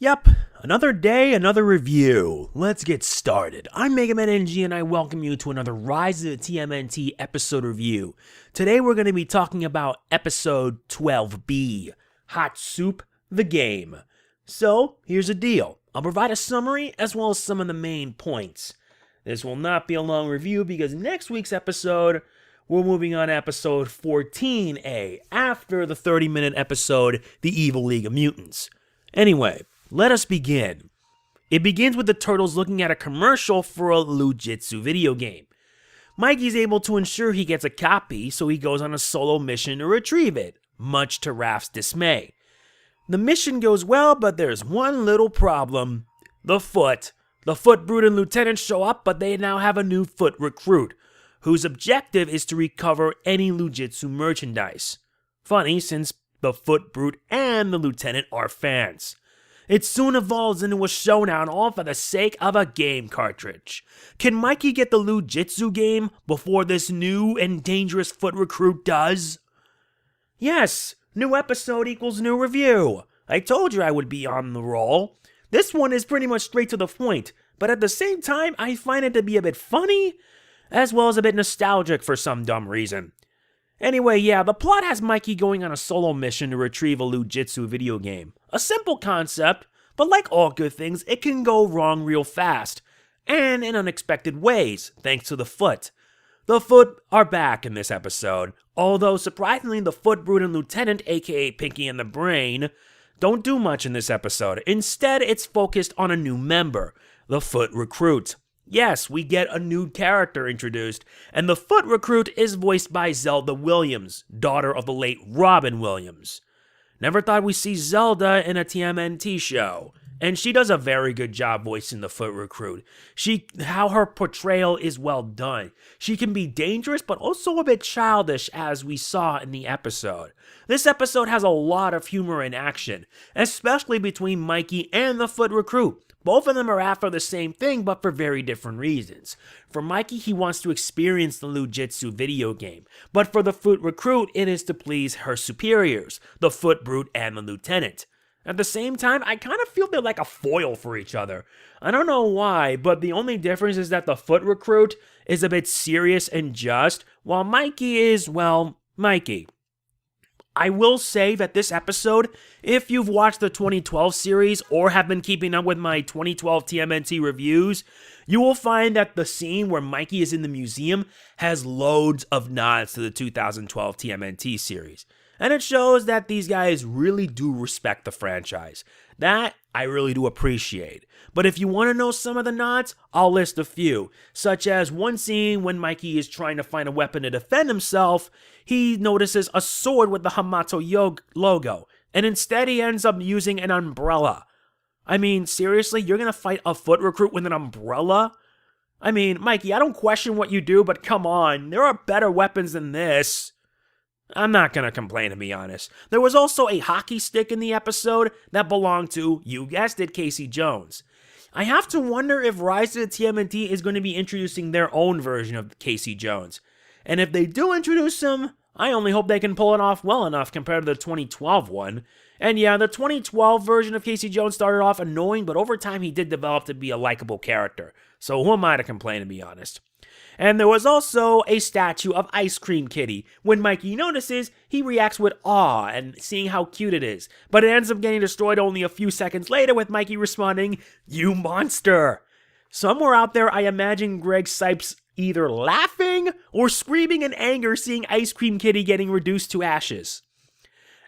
Yep, another day, another review. Let's get started. I'm MegamanNG and I welcome you to another Rise of the TMNT episode review. Today we're going to be talking about episode 12B, Hot Soup, the game. So, here's the deal. I'll provide a summary as well as some of the main points. This will not be a long review because next week's episode, we're moving on to episode 14A, after the 30-minute episode, The Evil League of Mutants. Anyway, let us begin. It begins with the turtles looking at a commercial for a Lou Jitsu video game. Mikey's able to ensure he gets a copy, so he goes on a solo mission to retrieve it, much to Raph's dismay. The mission goes well, but there's one little problem. The Foot. The Foot Brute and Lieutenant show up, but they now have a new Foot recruit, whose objective is to recover any Lou Jitsu merchandise. Funny, since the Foot Brute and the Lieutenant are fans. It soon evolves into a showdown, all for the sake of a game cartridge. Can Mikey get the Lou Jitsu game before this new and dangerous Foot recruit does? Yes, new episode equals new review. I told you I would be on the roll. This one is pretty much straight to the point, but at the same time I find it to be a bit funny, as well as a bit nostalgic for some dumb reason. Anyway, yeah, the plot has Mikey going on a solo mission to retrieve a Lou Jitsu video game. A simple concept, but like all good things, it can go wrong real fast, and in unexpected ways, thanks to the Foot. The Foot are back in this episode, although surprisingly the Foot Brute and Lieutenant, aka Pinky and the Brain, don't do much in this episode. Instead, it's focused on a new member, the Foot Recruit. Yes, we get a new character introduced, and the Foot Recruit is voiced by Zelda Williams, daughter of the late Robin Williams. Never thought we'd see Zelda in a TMNT show, and she does a very good job voicing the Foot Recruit. How her portrayal is well done. She can be dangerous, but also a bit childish, as we saw in the episode. This episode has a lot of humor and action, especially between Mikey and the Foot Recruit. Both of them are after the same thing, but for very different reasons. For Mikey, he wants to experience the Lou Jitsu video game. But for the Foot Recruit, it is to please her superiors, the Foot Brute and the Lieutenant. At the same time, I kind of feel they're like a foil for each other. I don't know why, but the only difference is that the Foot Recruit is a bit serious and just, while Mikey is, well, Mikey. I will say that this episode, if you've watched the 2012 series or have been keeping up with my 2012 TMNT reviews, you will find that the scene where Mikey is in the museum has loads of nods to the 2012 TMNT series. And it shows that these guys really do respect the franchise. That I really do appreciate. But if you want to know some of the nods, I'll list a few, such as one scene when Mikey is trying to find a weapon to defend himself, he notices a sword with the Hamato logo, and instead he ends up using an umbrella. I mean, seriously, you're gonna fight a Foot Recruit with an umbrella? I mean, Mikey, I don't question what you do, but come on, there are better weapons than this. I'm not gonna complain, to be honest. There was also a hockey stick in the episode that belonged to, you guessed it, Casey Jones. I have to wonder if Rise of the TMNT is going to be introducing their own version of Casey Jones. And if they do introduce him, I only hope they can pull it off well enough compared to the 2012 one. And yeah, the 2012 version of Casey Jones started off annoying, but over time he did develop to be a likable character. So who am I to complain, to be honest? And there was also a statue of Ice Cream Kitty. When Mikey notices, he reacts with awe and seeing how cute it is. But it ends up getting destroyed only a few seconds later with Mikey responding, "You monster!" Somewhere out there, I imagine Greg Sipes either laughing or screaming in anger seeing Ice Cream Kitty getting reduced to ashes.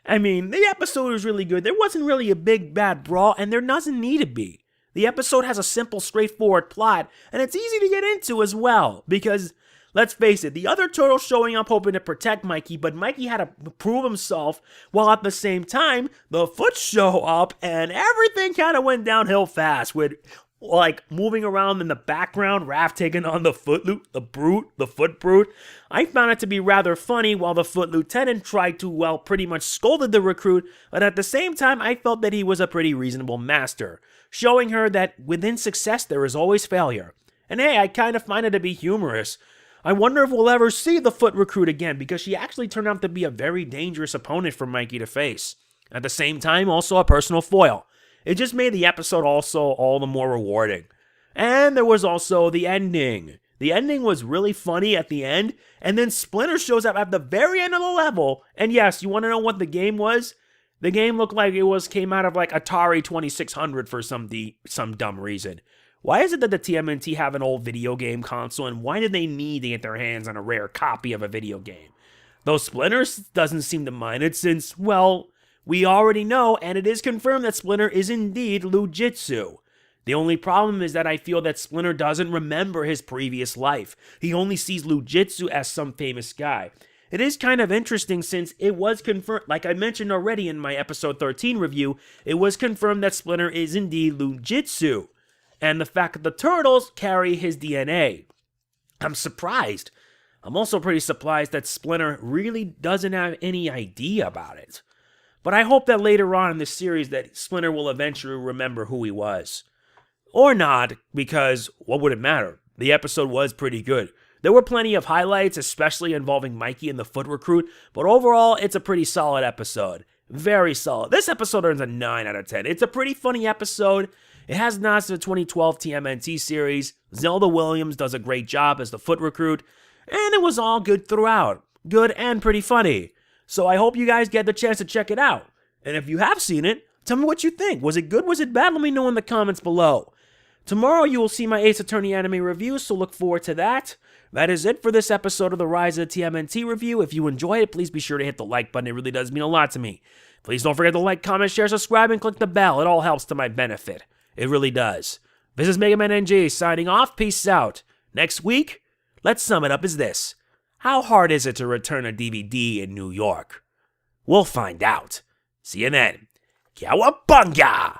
I mean, the episode was really good. There wasn't really a big bad brawl, and there doesn't need to be. The episode has a simple, straightforward plot, and it's easy to get into as well, because, let's face it, the other turtles showing up hoping to protect Mikey, but Mikey had to prove himself, while at the same time, the Foot show up, and everything kind of went downhill fast, with, like, moving around in the background, Raph taking on the Foot Brute. I found it to be rather funny, while the Foot Lieutenant tried to, well, pretty much scolded the recruit, but at the same time, I felt that he was a pretty reasonable master, showing her that within success there is always failure. And hey, I kind of find it to be humorous. I wonder if we'll ever see the Foot Recruit again, because she actually turned out to be a very dangerous opponent for Mikey to face. At the same time, also a personal foil. It just made the episode also all the more rewarding. And there was also the ending. The ending was really funny at the end, and then Splinter shows up at the very end of the level, and yes, you want to know what the game was? The game looked like it came out of like Atari 2600 for some dumb reason. Why is it that the TMNT have an old video game console, and why did they need to get their hands on a rare copy of a video game? Though Splinter doesn't seem to mind it since, well, we already know, and it is confirmed that Splinter is indeed Lou Jitsu. The only problem is that I feel that Splinter doesn't remember his previous life. He only sees Lou Jitsu as some famous guy. It is kind of interesting since it was confirmed, like I mentioned already in my episode 13 review, it was confirmed that Splinter is indeed Lou Jitsu. And the fact that the turtles carry his DNA. I'm surprised. I'm also pretty surprised that Splinter really doesn't have any idea about it. But I hope that later on in the series that Splinter will eventually remember who he was. Or not, because what would it matter? The episode was pretty good. There were plenty of highlights, especially involving Mikey and the foot recruit, but overall, it's a pretty solid episode. Very solid. This episode earns a 9 out of 10. It's a pretty funny episode. It has nods to the 2012 TMNT series. Zelda Williams does a great job as the foot recruit, and it was all good throughout. Good and pretty funny. So I hope you guys get the chance to check it out. And if you have seen it, tell me what you think. Was it good? Was it bad? Let me know in the comments below. Tomorrow you will see my Ace Attorney anime review, so look forward to that. That is it for this episode of the Rise of the TMNT review. If you enjoyed it, please be sure to hit the like button. It really does mean a lot to me. Please don't forget to like, comment, share, subscribe, and click the bell. It all helps to my benefit. It really does. This is MegamanNG signing off. Peace out. Next week, let's sum it up as this. How hard is it to return a DVD in New York? We'll find out. See you then. Cowabunga!